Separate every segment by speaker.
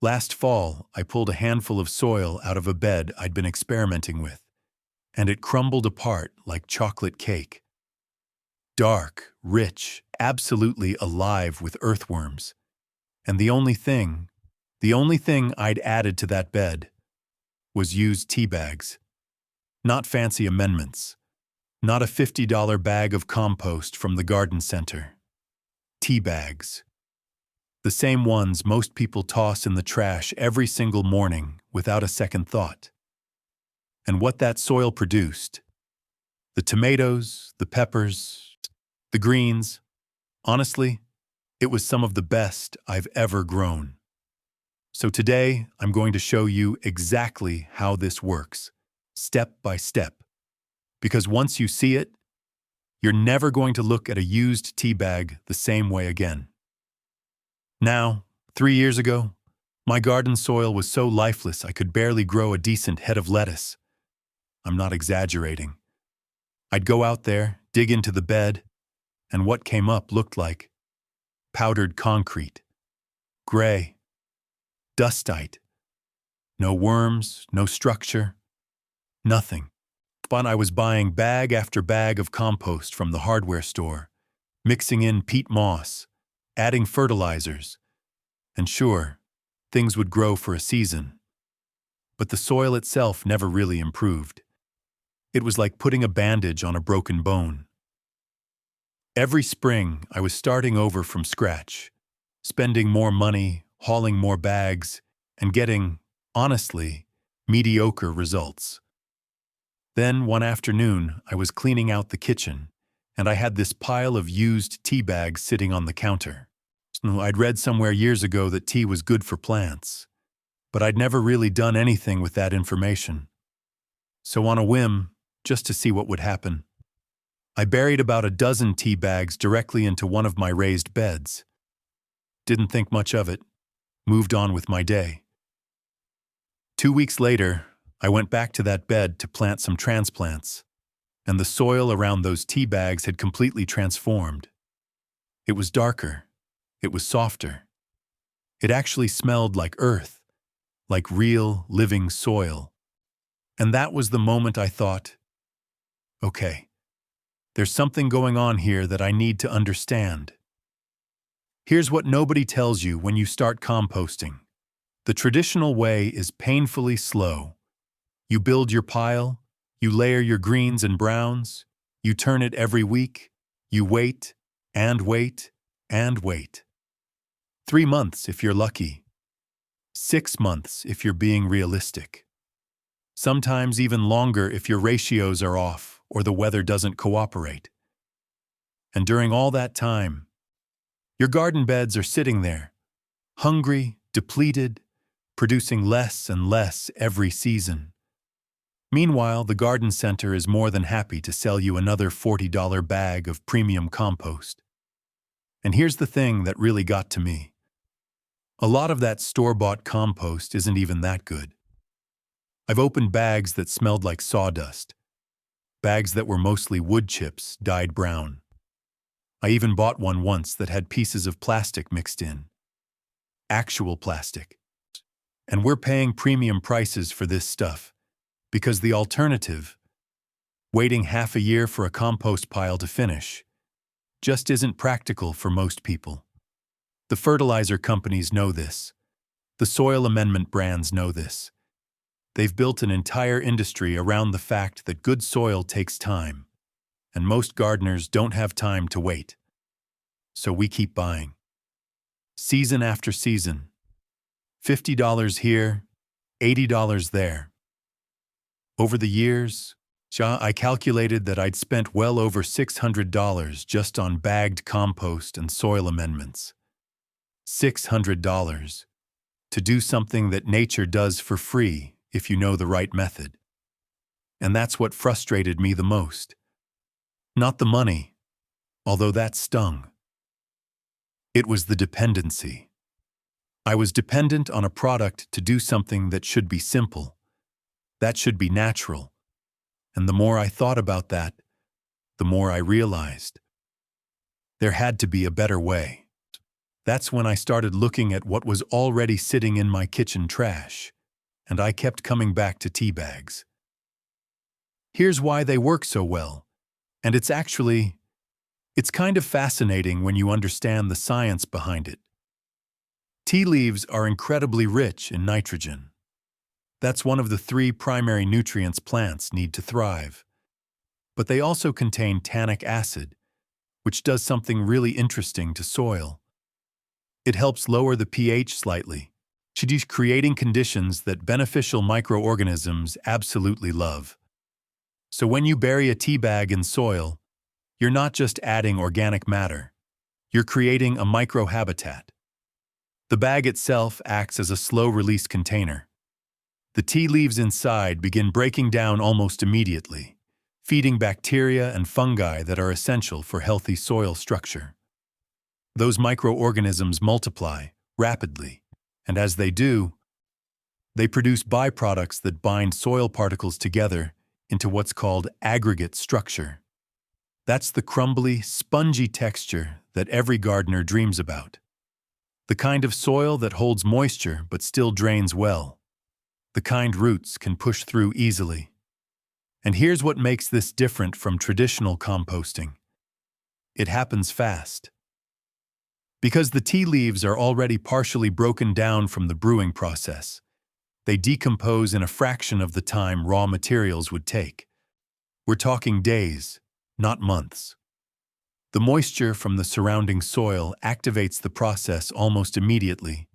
Speaker 1: Last fall, I pulled a handful of soil out of a bed I'd been experimenting with, and it crumbled apart like chocolate cake. Dark, rich, absolutely alive with earthworms. And the only thing I'd added to that bed was used tea bags. Not fancy amendments. Not a $50 bag of compost from the garden center. Tea bags. The same ones most people toss in the trash every single morning without a second thought. And what that soil produced, the tomatoes, the peppers, the greens, honestly, it was some of the best I've ever grown. So today, I'm going to show you exactly how this works, step by step. Because once you see it, you're never going to look at a used tea bag the same way again. Now, 3 years ago, my garden soil was so lifeless I could barely grow a decent head of lettuce. I'm not exaggerating. I'd go out there, dig into the bed, and what came up looked like powdered concrete, gray, dustite. No worms, no structure, nothing. But I was buying bag after bag of compost from the hardware store, mixing in peat moss, adding fertilizers, and sure, things would grow for a season. But the soil itself never really improved. It was like putting a bandage on a broken bone. Every spring, I was starting over from scratch, spending more money, hauling more bags, and getting, honestly, mediocre results. Then, one afternoon, I was cleaning out the kitchen, and I had this pile of used tea bags sitting on the counter. I'd read somewhere years ago that tea was good for plants, but I'd never really done anything with that information. So on a whim, just to see what would happen, I buried about a dozen tea bags directly into one of my raised beds. Didn't think much of it, moved on with my day. 2 weeks later, I went back to that bed to plant some transplants, and the soil around those tea bags had completely transformed. It was darker. It was softer. It actually smelled like earth, like real, living soil. And that was the moment I thought, okay, there's something going on here that I need to understand. Here's what nobody tells you when you start composting. The traditional way is painfully slow. You build your pile, you layer your greens and browns, you turn it every week, you wait, and wait, and wait. 3 months if you're lucky. 6 months if you're being realistic. Sometimes even longer if your ratios are off or the weather doesn't cooperate. And during all that time, your garden beds are sitting there, hungry, depleted, producing less and less every season. Meanwhile, the garden center is more than happy to sell you another $40 bag of premium compost. And here's the thing that really got to me. A lot of that store-bought compost isn't even that good. I've opened bags that smelled like sawdust, bags that were mostly wood chips dyed brown. I even bought one once that had pieces of plastic mixed in. Actual plastic. And we're paying premium prices for this stuff because the alternative, waiting half a year for a compost pile to finish, just isn't practical for most people. The fertilizer companies know this. The soil amendment brands know this. They've built an entire industry around the fact that good soil takes time, and most gardeners don't have time to wait. So we keep buying. Season after season. $50 here, $80 there. Over the years, I calculated that I'd spent well over $600 just on bagged compost and soil amendments. $600 to do something that nature does for free if you know the right method. And that's what frustrated me the most. Not the money, although that stung. It was the dependency. I was dependent on a product to do something that should be simple, that should be natural. And the more I thought about that, the more I realized there had to be a better way. That's when I started looking at what was already sitting in my kitchen trash, and I kept coming back to tea bags. Here's why they work so well, and it's kind of fascinating when you understand the science behind it. Tea leaves are incredibly rich in nitrogen. That's one of the 3 primary nutrients plants need to thrive. But they also contain tannic acid, which does something really interesting to soil. It helps lower the pH slightly, creating conditions that beneficial microorganisms absolutely love. So when you bury a tea bag in soil, you're not just adding organic matter, you're creating a microhabitat. The bag itself acts as a slow-release container. The tea leaves inside begin breaking down almost immediately, feeding bacteria and fungi that are essential for healthy soil structure. Those microorganisms multiply rapidly, and as they do, they produce byproducts that bind soil particles together into what's called aggregate structure. That's the crumbly, spongy texture that every gardener dreams about. The kind of soil that holds moisture but still drains well. The kind roots can push through easily. And here's what makes this different from traditional composting. It happens fast. Because the tea leaves are already partially broken down from the brewing process, they decompose in a fraction of the time raw materials would take. We're talking days, not months. The moisture from the surrounding soil activates the process almost immediately,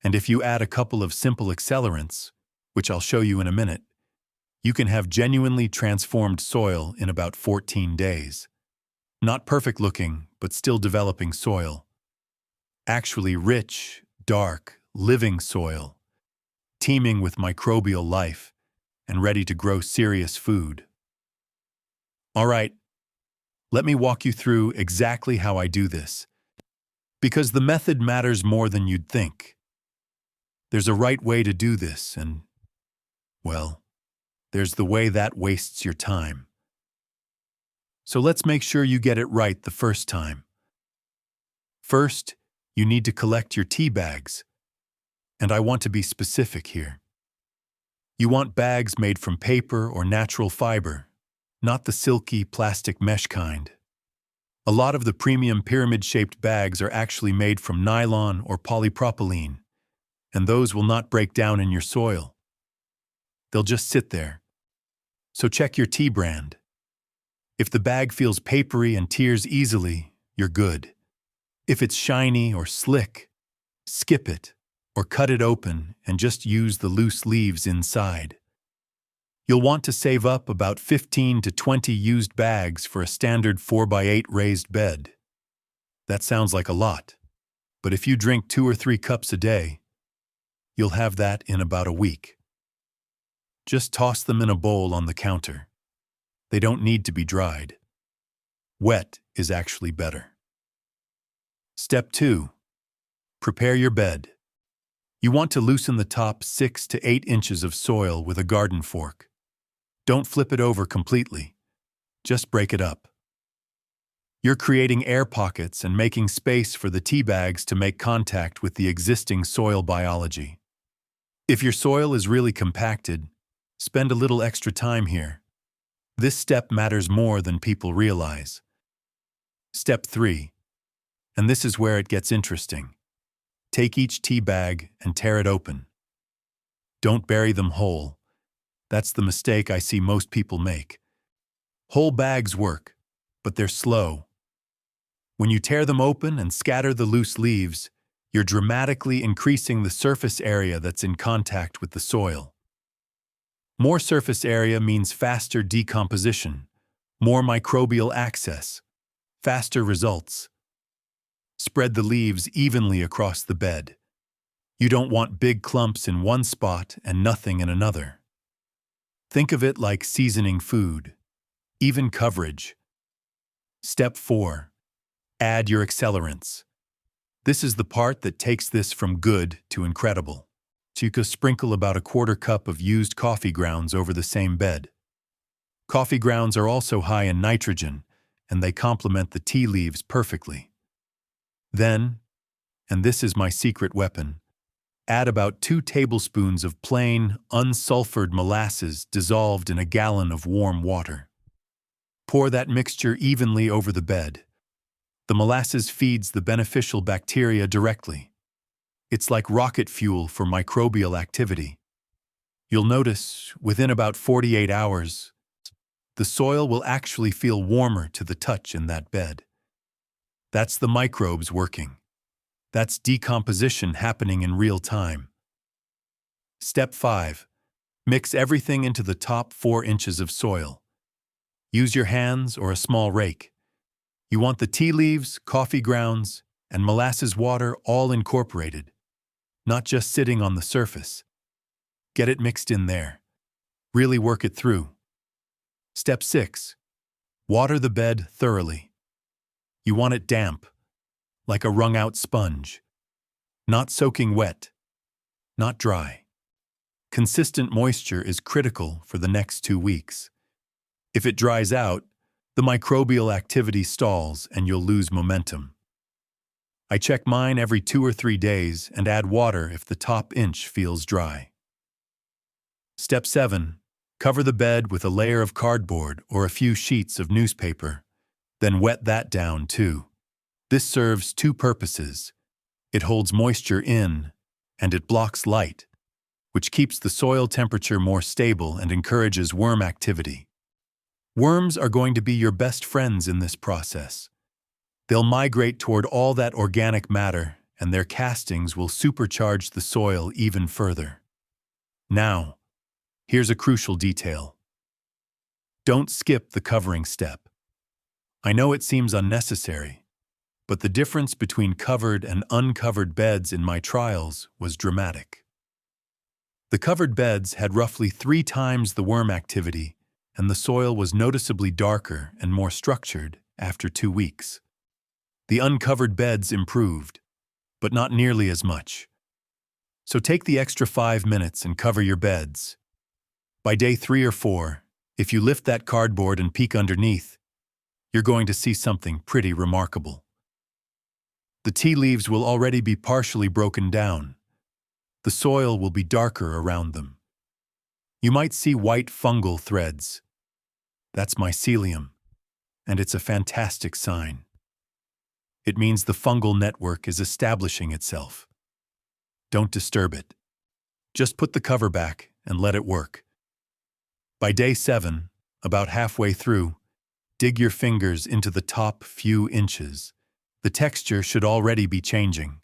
Speaker 1: and if you add a couple of simple accelerants, which I'll show you in a minute, you can have genuinely transformed soil in about 14 days. Not perfect looking, but still developing soil. Actually rich, dark, living soil, teeming with microbial life and ready to grow serious food. All right, let me walk you through exactly how I do this, because the method matters more than you'd think. There's a right way to do this, and, well, there's the way that wastes your time. So let's make sure you get it right the first time. First, you need to collect your tea bags, and I want to be specific here. You want bags made from paper or natural fiber, not the silky plastic mesh kind. A lot of the premium pyramid-shaped bags are actually made from nylon or polypropylene, and those will not break down in your soil. They'll just sit there. So check your tea brand. If the bag feels papery and tears easily, you're good. If it's shiny or slick, skip it or cut it open and just use the loose leaves inside. You'll want to save up about 15 to 20 used bags for a standard 4x8 raised bed. That sounds like a lot, but if you drink 2 or 3 cups a day, you'll have that in about a week. Just toss them in a bowl on the counter. They don't need to be dried. Wet is actually better. Step 2. Prepare your bed. You want to loosen the top 6 to 8 inches of soil with a garden fork. Don't flip it over completely. Just break it up. You're creating air pockets and making space for the tea bags to make contact with the existing soil biology. If your soil is really compacted, spend a little extra time here. This step matters more than people realize. Step 3. And this is where it gets interesting. Take each tea bag and tear it open. Don't bury them whole. That's the mistake I see most people make. Whole bags work, but they're slow. When you tear them open and scatter the loose leaves, you're dramatically increasing the surface area that's in contact with the soil. More surface area means faster decomposition, more microbial access, faster results. Spread the leaves evenly across the bed. You don't want big clumps in one spot and nothing in another. Think of it like seasoning food. Even coverage. Step 4. Add your accelerants. This is the part that takes this from good to incredible. So you can sprinkle about a 1/4 cup of used coffee grounds over the same bed. Coffee grounds are also high in nitrogen, and they complement the tea leaves perfectly. Then, And this is my secret weapon. Add about 2 tablespoons of plain, unsulfured molasses dissolved in a gallon of warm water. Pour that mixture evenly over the bed. The molasses feeds the beneficial bacteria directly. It's like rocket fuel for microbial activity. You'll notice, within about 48 hours, the soil will actually feel warmer to the touch in that bed. That's the microbes working. That's decomposition happening in real time. Step 5. Mix everything into the top 4 inches of soil. Use your hands or a small rake. You want the tea leaves, coffee grounds, and molasses water all incorporated, not just sitting on the surface. Get it mixed in there. Really work it through. Step 6. Water the bed thoroughly. You want it damp, like a wrung-out sponge. Not soaking wet, not dry. Consistent moisture is critical for the next 2 weeks. If it dries out, the microbial activity stalls and you'll lose momentum. I check mine every 2 or 3 days and add water if the top inch feels dry. Step 7. Cover the bed with a layer of cardboard or a few sheets of newspaper. Then wet that down too. This serves 2 purposes. It holds moisture in, and it blocks light, which keeps the soil temperature more stable and encourages worm activity. Worms are going to be your best friends in this process. They'll migrate toward all that organic matter, and their castings will supercharge the soil even further. Now, here's a crucial detail. Don't skip the covering step. I know it seems unnecessary, but the difference between covered and uncovered beds in my trials was dramatic. The covered beds had roughly 3 times the worm activity, and the soil was noticeably darker and more structured after 2 weeks. The uncovered beds improved, but not nearly as much. So take the extra 5 minutes and cover your beds. By day 3 or 4, if you lift that cardboard and peek underneath, you're going to see something pretty remarkable. The tea leaves will already be partially broken down. The soil will be darker around them. You might see white fungal threads. That's mycelium, and it's a fantastic sign. It means the fungal network is establishing itself. Don't disturb it. Just put the cover back and let it work. By day 7, about halfway through, dig your fingers into the top few inches. The texture should already be changing.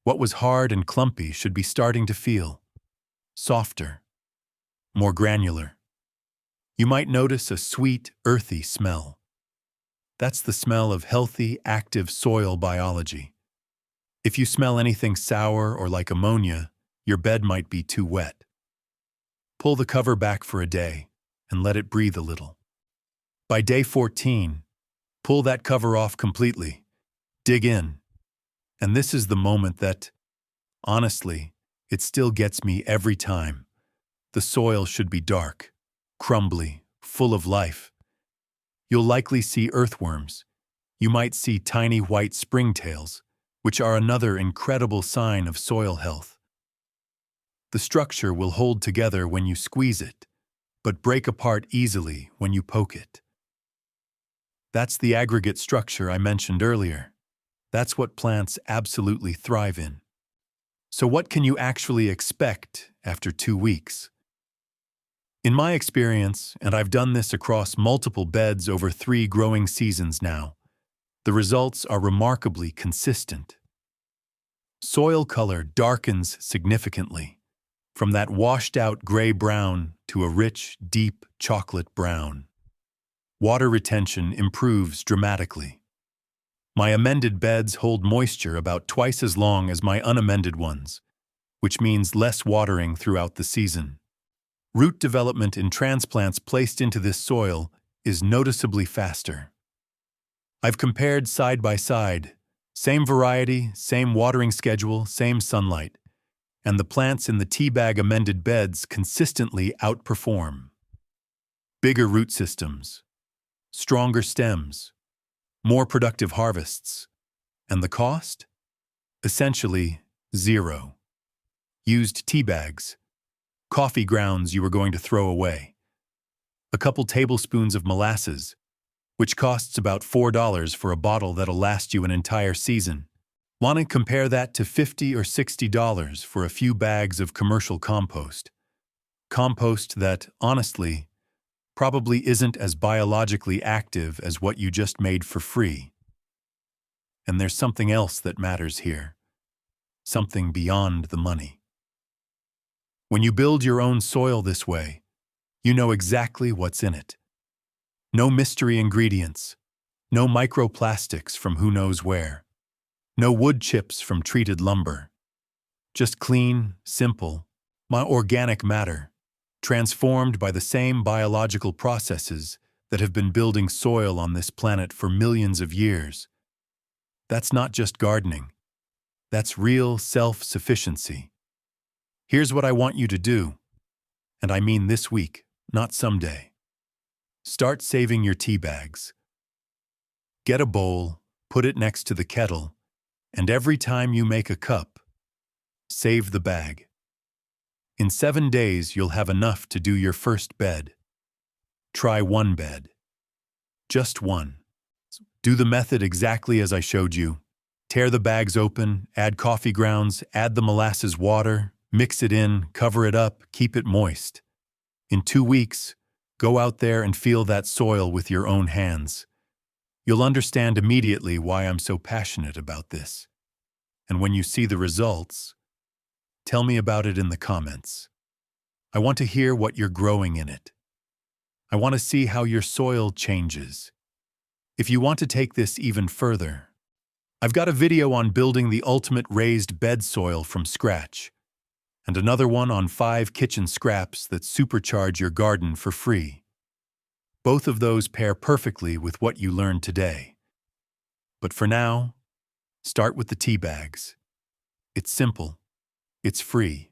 Speaker 1: What was hard and clumpy should be starting to feel softer, more granular. You might notice a sweet, earthy smell. That's the smell of healthy, active soil biology. If you smell anything sour or like ammonia, your bed might be too wet. Pull the cover back for a day and let it breathe a little. By day 14, pull that cover off completely. Dig in. And this is the moment that, honestly, it still gets me every time. The soil should be dark, crumbly, full of life. You'll likely see earthworms. You might see tiny white springtails, which are another incredible sign of soil health. The structure will hold together when you squeeze it, but break apart easily when you poke it. That's the aggregate structure I mentioned earlier. That's what plants absolutely thrive in. So what can you actually expect after 2 weeks? In my experience, and I've done this across multiple beds over 3 growing seasons now, the results are remarkably consistent. Soil color darkens significantly, from that washed-out gray-brown to a rich, deep chocolate brown. Water retention improves dramatically. My amended beds hold moisture about twice as long as my unamended ones, which means less watering throughout the season. Root development in transplants placed into this soil is noticeably faster. I've compared side by side, same variety, same watering schedule, same sunlight, and the plants in the teabag amended beds consistently outperform. Bigger root systems, stronger stems, more productive harvests. And the cost? Essentially, zero. Used tea bags, coffee grounds you were going to throw away, a couple tablespoons of molasses, which costs about $4 for a bottle that'll last you an entire season. Want to compare that to $50 or $60 for a few bags of commercial compost. Compost that, honestly, probably isn't as biologically active as what you just made for free. And there's something else that matters here. Something beyond the money. When you build your own soil this way, you know exactly what's in it. No mystery ingredients, no microplastics from who knows where, no wood chips from treated lumber. Just clean, simple, organic matter, transformed by the same biological processes that have been building soil on this planet for millions of years. That's not just gardening. That's real self-sufficiency. Here's what I want you to do, and I mean this week, not someday. Start saving your tea bags. Get a bowl, put it next to the kettle, and every time you make a cup, save the bag. In 7 days, you'll have enough to do your first bed. Try one bed. Just one. Do the method exactly as I showed you. Tear the bags open, add coffee grounds, add the molasses water, mix it in, cover it up, keep it moist. In 2 weeks, go out there and feel that soil with your own hands. You'll understand immediately why I'm so passionate about this. And when you see the results, tell me about it in the comments. I want to hear what you're growing in it. I want to see how your soil changes. If you want to take this even further, I've got a video on building the ultimate raised bed soil from scratch, and another one on 5 kitchen scraps that supercharge your garden for free. Both of those pair perfectly with what you learned today. But for now, start with the tea bags. It's simple, it's free,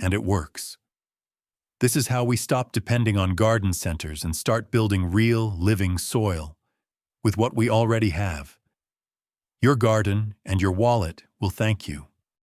Speaker 1: and it works. This is how we stop depending on garden centers and start building real, living soil with what we already have. Your garden and your wallet will thank you.